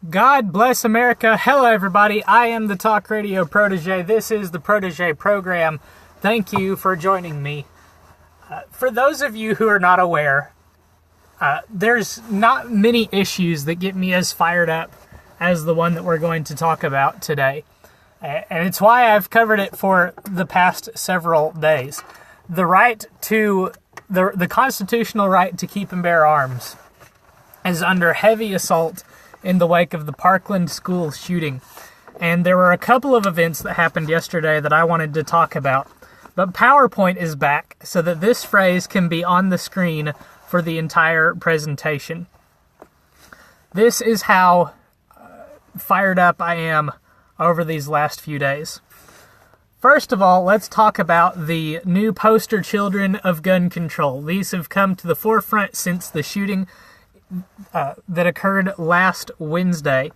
God bless America. Hello, everybody. I am the Talk Radio Protege. This is the Protege program. Thank you for joining me. For those of you who are not aware, there's not many issues that get me as fired up as the one that we're going to talk about today. And it's why I've covered it for the past several days. The right to, the constitutional right to keep and bear arms is under heavy assault in the wake of the Parkland school shooting. And there were a couple of events that happened yesterday that I wanted to talk about. But PowerPoint is back so that this phrase can be on the screen for the entire presentation. This is how fired up I am over these last few days. First of all, let's talk about the new poster children of gun control. These have come to the forefront since the shooting that occurred last Wednesday.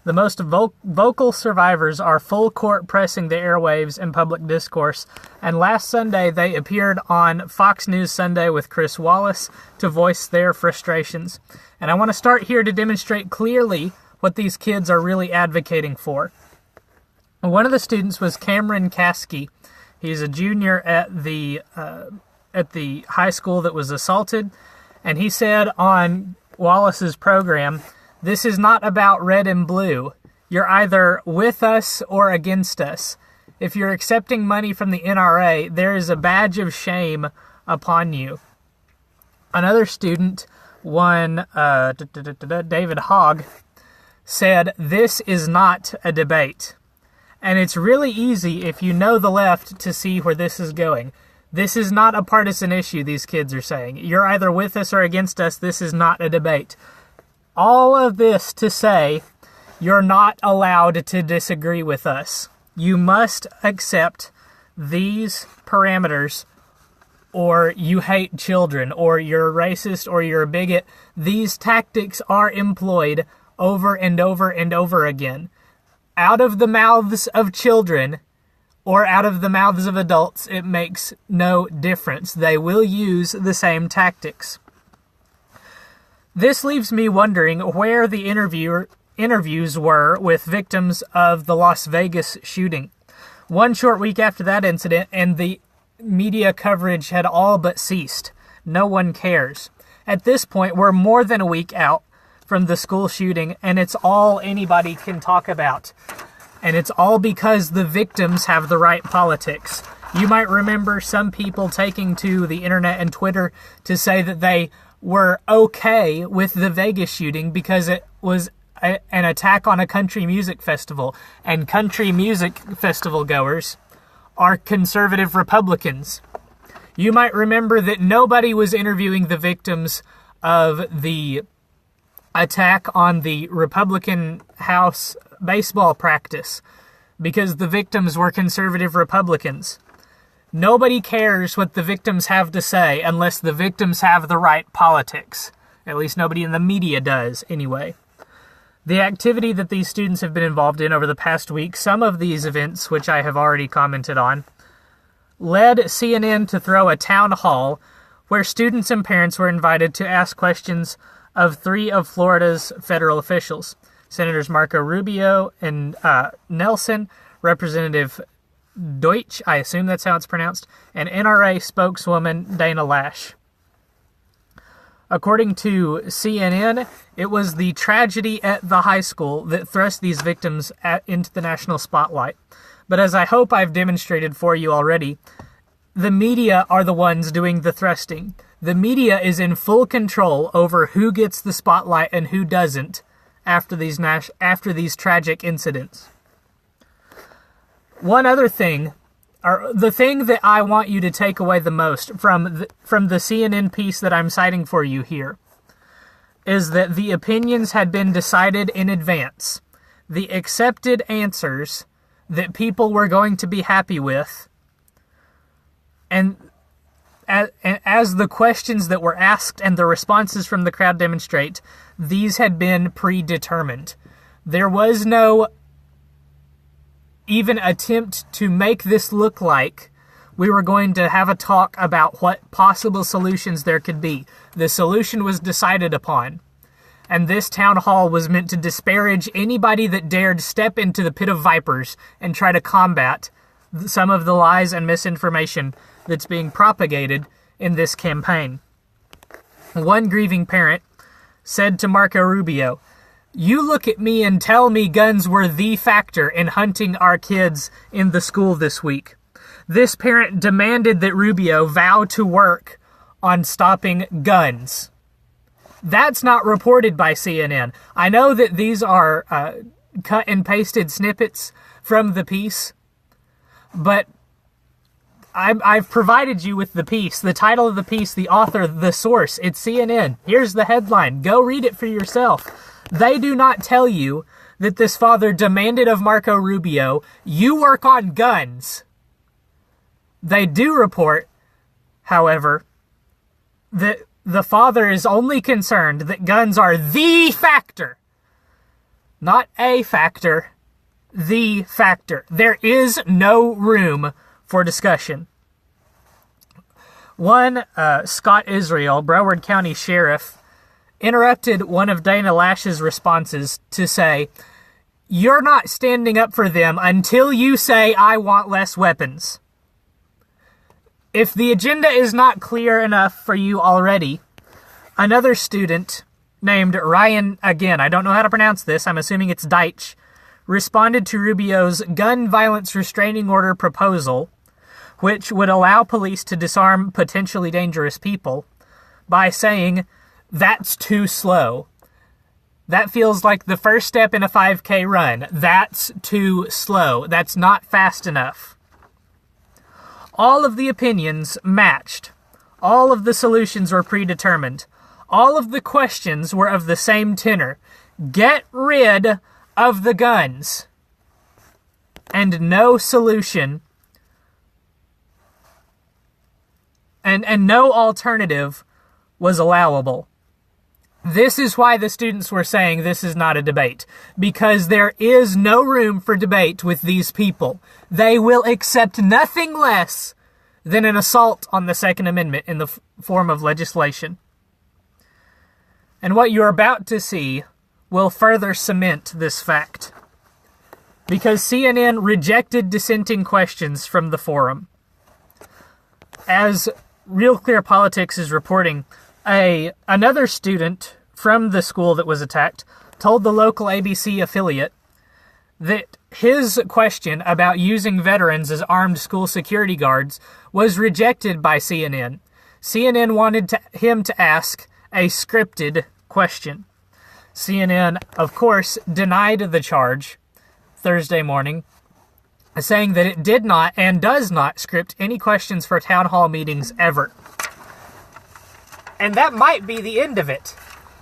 The most vocal survivors are full court pressing the airwaves and public discourse, and last Sunday they appeared on Fox News Sunday with Chris Wallace to voice their frustrations. And I want to start here to demonstrate clearly what these kids are really advocating for. One of the students was Cameron Caskey. He's a junior at the high school that was assaulted, and he said on Wallace's program, "This is not about red and blue. You're either with us or against us. If you're accepting money from the NRA, there is a badge of shame upon you." Another student, David Hogg, said, "This is not a debate." And it's really easy, if you know the left, to see where this is going. This is not a partisan issue, these kids are saying. You're either with us or against us. This is not a debate. All of this to say, you're not allowed to disagree with us. You must accept these parameters, or you hate children, or you're a racist, or you're a bigot. These tactics are employed over and over and over again. Out of the mouths of children, or out of the mouths of adults, it makes no difference. They will use the same tactics. This leaves me wondering where the interviews were with victims of the Las Vegas shooting. One short week after that incident, and the media coverage had all but ceased. No one cares. At this point, we're more than a week out from the school shooting, and it's all anybody can talk about. And it's all because the victims have the right politics. You might remember some people taking to the internet and Twitter to say that they were okay with the Vegas shooting because it was an attack on a country music festival. And country music festival goers are conservative Republicans. You might remember that nobody was interviewing the victims of the attack on the Republican House baseball practice because the victims were conservative Republicans. Nobody cares what the victims have to say unless the victims have the right politics. At least nobody in the media does, anyway. The activity that these students have been involved in over the past week, some of these events, which I have already commented on, led CNN to throw a town hall where students and parents were invited to ask questions of three of Florida's federal officials. Senators Marco Rubio and Nelson, Representative Deutsch, I assume that's how it's pronounced, and NRA spokeswoman Dana Lash. According to CNN, it was the tragedy at the high school that thrust these victims into the national spotlight. But as I hope I've demonstrated for you already, the media are the ones doing the thrusting. The media is in full control over who gets the spotlight and who doesn't after these tragic incidents. One other thing, or the thing that I want you to take away the most from the CNN piece that I'm citing for you here, is that the opinions had been decided in advance. The accepted answers that people were going to be happy with, and as the questions that were asked and the responses from the crowd demonstrate, these had been predetermined. There was no even attempt to make this look like we were going to have a talk about what possible solutions there could be. The solution was decided upon. and this town hall was meant to disparage anybody that dared step into the pit of vipers and try to combat some of the lies and misinformation that's being propagated in this campaign. One grieving parent said to Marco Rubio, "You look at me and tell me guns were the factor in hunting our kids in the school this week." This parent demanded that Rubio vow to work on stopping guns. That's not reported by CNN. I know that these are cut and pasted snippets from the piece, but I've provided you with the piece, the title of the piece, the author, the source. It's CNN. Here's the headline. Go read it for yourself. They do not tell you that this father demanded of Marco Rubio, "You work on guns." They do report, however, that the father is only concerned that guns are the factor. Not a factor, the factor. There is no room for discussion. One, Scott Israel, Broward County Sheriff, interrupted one of Dana Lash's responses to say, "You're not standing up for them until you say, 'I want less weapons.'" If the agenda is not clear enough for you already, another student named Ryan, again, I don't know how to pronounce this, I'm assuming it's Deitch, responded to Rubio's gun violence restraining order proposal, which would allow police to disarm potentially dangerous people, by saying, "That's too slow. That feels like the first step in a 5K run. That's too slow. That's not fast enough." All of the opinions matched. All of the solutions were predetermined. All of the questions were of the same tenor. Get rid of the guns. And no solution and no alternative was allowable. This is why the students were saying this is not a debate, because there is no room for debate with these people. They will accept nothing less than an assault on the Second Amendment in the form of legislation. And what you're about to see will further cement this fact, because CNN rejected dissenting questions from the forum. As Real Clear Politics is reporting, another student from the school that was attacked told the local ABC affiliate that his question about using veterans as armed school security guards was rejected by CNN. CNN wanted him to ask a scripted question. CNN, of course, denied the charge Thursday morning, saying that it did not and does not script any questions for town hall meetings ever. And that might be the end of it,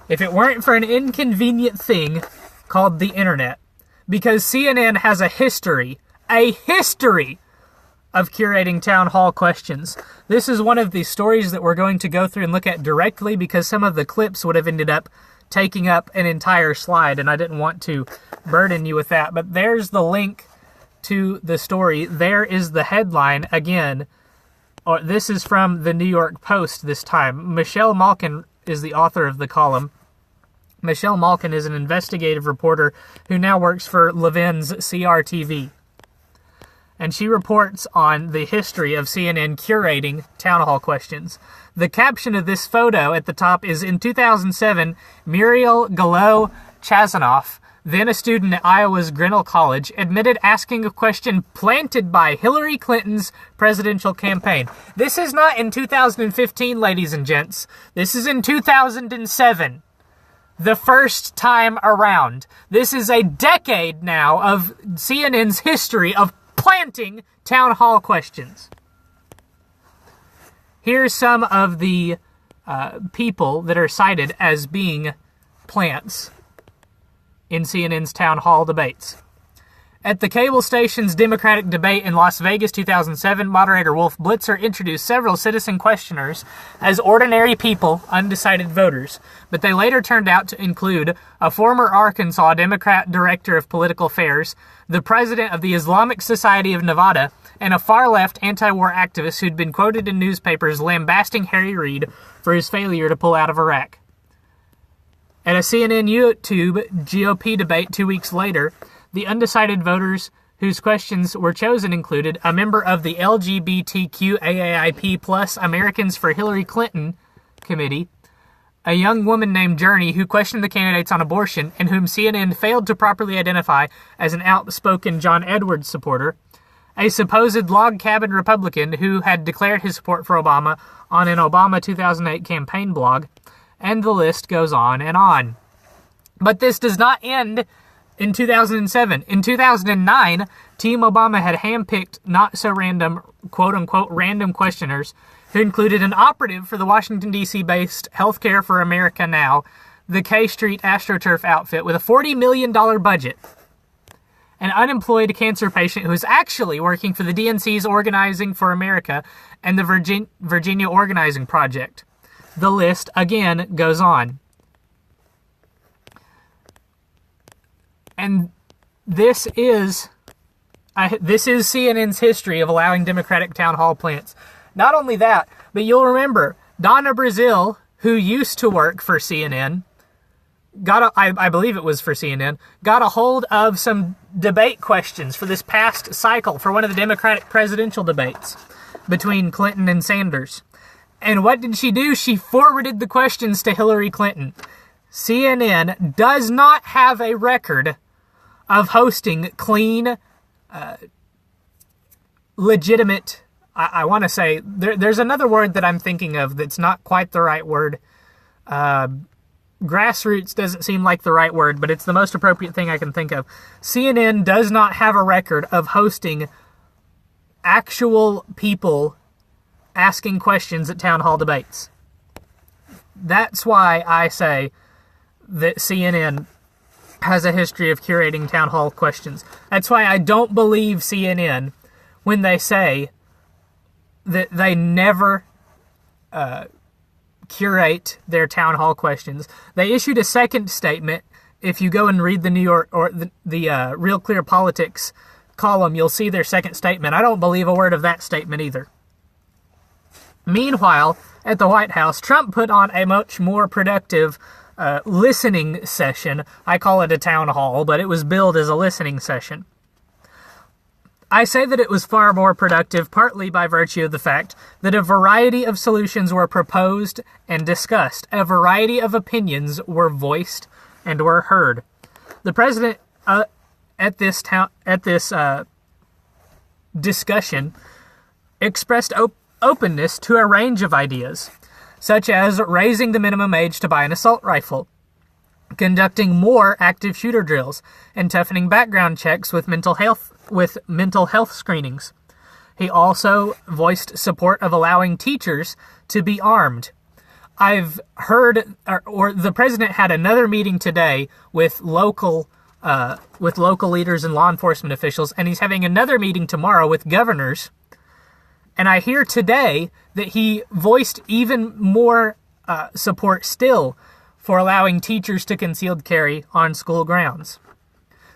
if it weren't for an inconvenient thing called the internet. Because CNN has a history of curating town hall questions. This is one of the stories that we're going to go through and look at directly, because some of the clips would have ended up taking up an entire slide, and I didn't want to burden you with that. But there's the link to the story. There is the headline again. This is from the New York Post this time. Michelle Malkin is the author of the column. Michelle Malkin is an investigative reporter who now works for Levin's CRTV. And she reports on the history of CNN curating town hall questions. The caption of this photo at the top is, in 2007, Muriel Gallo Chazanoff, then a student at Iowa's Grinnell College, admitted asking a question planted by Hillary Clinton's presidential campaign. This is not in 2015, ladies and gents. This is in 2007. The first time around. This is a decade now of CNN's history of planting town hall questions. Here's some of the people that are cited as being plants in CNN's town hall debates. At the cable station's Democratic debate in Las Vegas 2007, moderator Wolf Blitzer introduced several citizen questioners as ordinary people, undecided voters, but they later turned out to include a former Arkansas Democrat director of political affairs, the president of the Islamic Society of Nevada, and a far-left anti-war activist who'd been quoted in newspapers lambasting Harry Reid for his failure to pull out of Iraq. At a CNN YouTube GOP debate 2 weeks later, the undecided voters whose questions were chosen included a member of the LGBTQAAIP plus Americans for Hillary Clinton committee, a young woman named Journey who questioned the candidates on abortion and whom CNN failed to properly identify as an outspoken John Edwards supporter, a supposed log cabin Republican who had declared his support for Obama on an Obama 2008 campaign blog, and the list goes on and on. But this does not end in 2007. In 2009, Team Obama had handpicked not-so-random, quote-unquote, random questioners who included an operative for the Washington, D.C.-based Healthcare for America Now, the K Street AstroTurf outfit with a $40 million budget, an unemployed cancer patient who is actually working for the DNC's Organizing for America and the Virginia Organizing Project. The list, again, goes on. And this is CNN's history of allowing Democratic town hall plants. Not only that, but you'll remember Donna Brazile, who used to work for CNN, I believe it was for CNN, got a hold of some debate questions for this past cycle for one of the Democratic presidential debates between Clinton and Sanders. And what did she do? She forwarded the questions to Hillary Clinton. CNN does not have a record of hosting clean, legitimate, I want to say, there's another word that I'm thinking of that's not quite the right word. Grassroots doesn't seem like the right word, but it's the most appropriate thing I can think of. CNN does not have a record of hosting actual people asking questions at town hall debates. That's why I say that CNN has a history of curating town hall questions. That's why I don't believe CNN when they say that they never curate their town hall questions. They issued a second statement. If you go and read the New York or the Real Clear Politics column, you'll see their second statement. I don't believe a word of that statement either. Meanwhile, at the White House, Trump put on a much more productive listening session. I call it a town hall, but it was billed as a listening session. I say that it was far more productive partly by virtue of the fact that a variety of solutions were proposed and discussed. A variety of opinions were voiced and were heard. The president at this discussion expressed openness to a range of ideas, such as raising the minimum age to buy an assault rifle, conducting more active shooter drills, and toughening background checks with mental health screenings. He also voiced support of allowing teachers to be armed. I've heard, or the president had another meeting today with local leaders and law enforcement officials, and he's having another meeting tomorrow with governors. And I hear today that he voiced even more support still for allowing teachers to concealed carry on school grounds.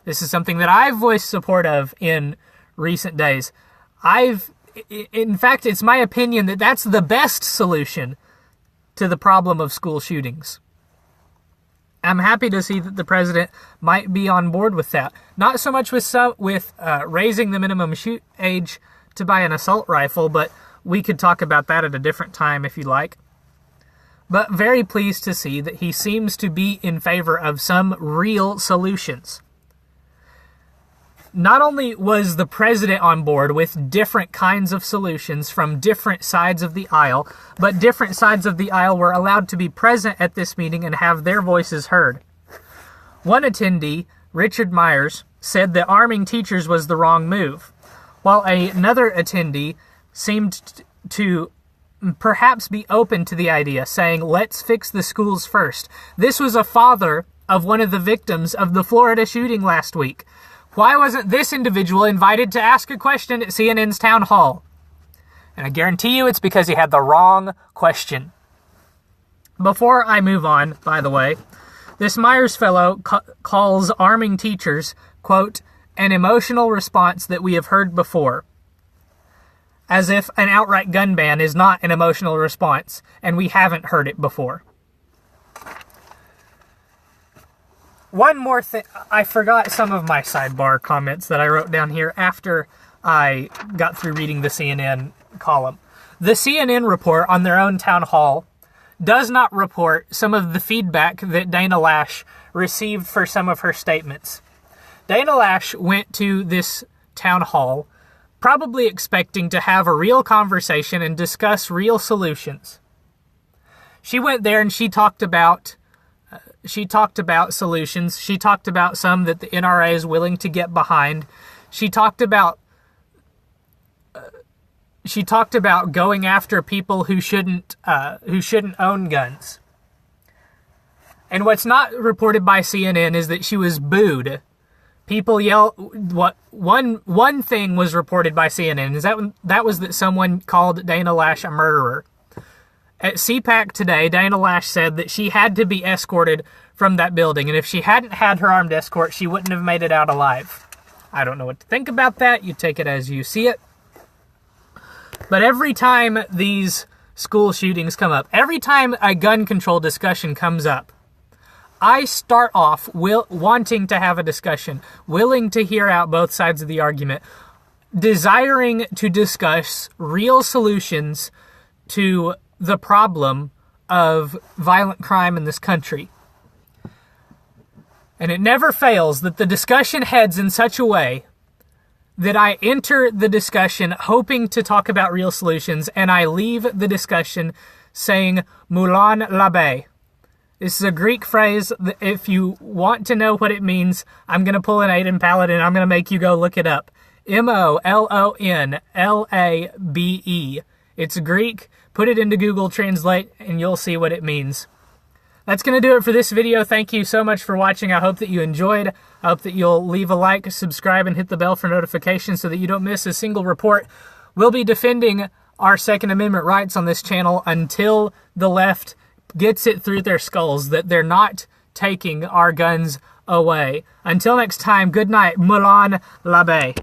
This is something that I've voiced support of in recent days. In fact, it's my opinion that that's the best solution to the problem of school shootings. I'm happy to see that the president might be on board with that. Not so much with raising the minimum age to buy an assault rifle, but we could talk about that at a different time if you like. But very pleased to see that he seems to be in favor of some real solutions. Not only was the president on board with different kinds of solutions from different sides of the aisle, but different sides of the aisle were allowed to be present at this meeting and have their voices heard. One attendee, Richard Myers, said that arming teachers was the wrong move, while another attendee seemed to perhaps be open to the idea, saying, "Let's fix the schools first." This was a father of one of the victims of the Florida shooting last week. Why wasn't this individual invited to ask a question at CNN's town hall? And I guarantee you it's because he had the wrong question. Before I move on, by the way, this Myers fellow calls arming teachers, quote, an emotional response that we have heard before. As if an outright gun ban is not an emotional response, and we haven't heard it before. one more thing. I forgot some of my sidebar comments that I wrote down here after I got through reading the CNN column. The CNN report on their own town hall does not report some of the feedback that Dana Lash received for some of her statements. Dana Lash went to this town hall probably expecting to have a real conversation and discuss real solutions. She went there and she talked about solutions. She talked about some that the NRA is willing to get behind. She talked about going after people who shouldn't own guns. And what's not reported by CNN is that she was booed. People yell. One thing was reported by CNN is that was that someone called Dana Lash a murderer. At CPAC today, Dana Lash said that she had to be escorted from that building, and if she hadn't had her armed escort, she wouldn't have made it out alive. I don't know what to think about that. You take it as you see it. But every time these school shootings come up, every time a gun control discussion comes up, I start off wanting to have a discussion, willing to hear out both sides of the argument, desiring to discuss real solutions to the problem of violent crime in this country. And it never fails that the discussion heads in such a way that I enter the discussion hoping to talk about real solutions, and I leave the discussion saying Moulin Labe. This is a Greek phrase. If you want to know what it means, I'm going to pull an Aiden Paladin and I'm going to make you go look it up. Molonlabe. It's Greek. Put it into Google Translate and you'll see what it means. That's going to do it for this video. Thank you so much for watching. I hope that you enjoyed. I hope that you'll leave a like, subscribe, and hit the bell for notifications so that you don't miss a single report. We'll be defending our Second Amendment rights on this channel until the left gets it through their skulls that they're not taking our guns away. Until next time, good night. Moulin Labe.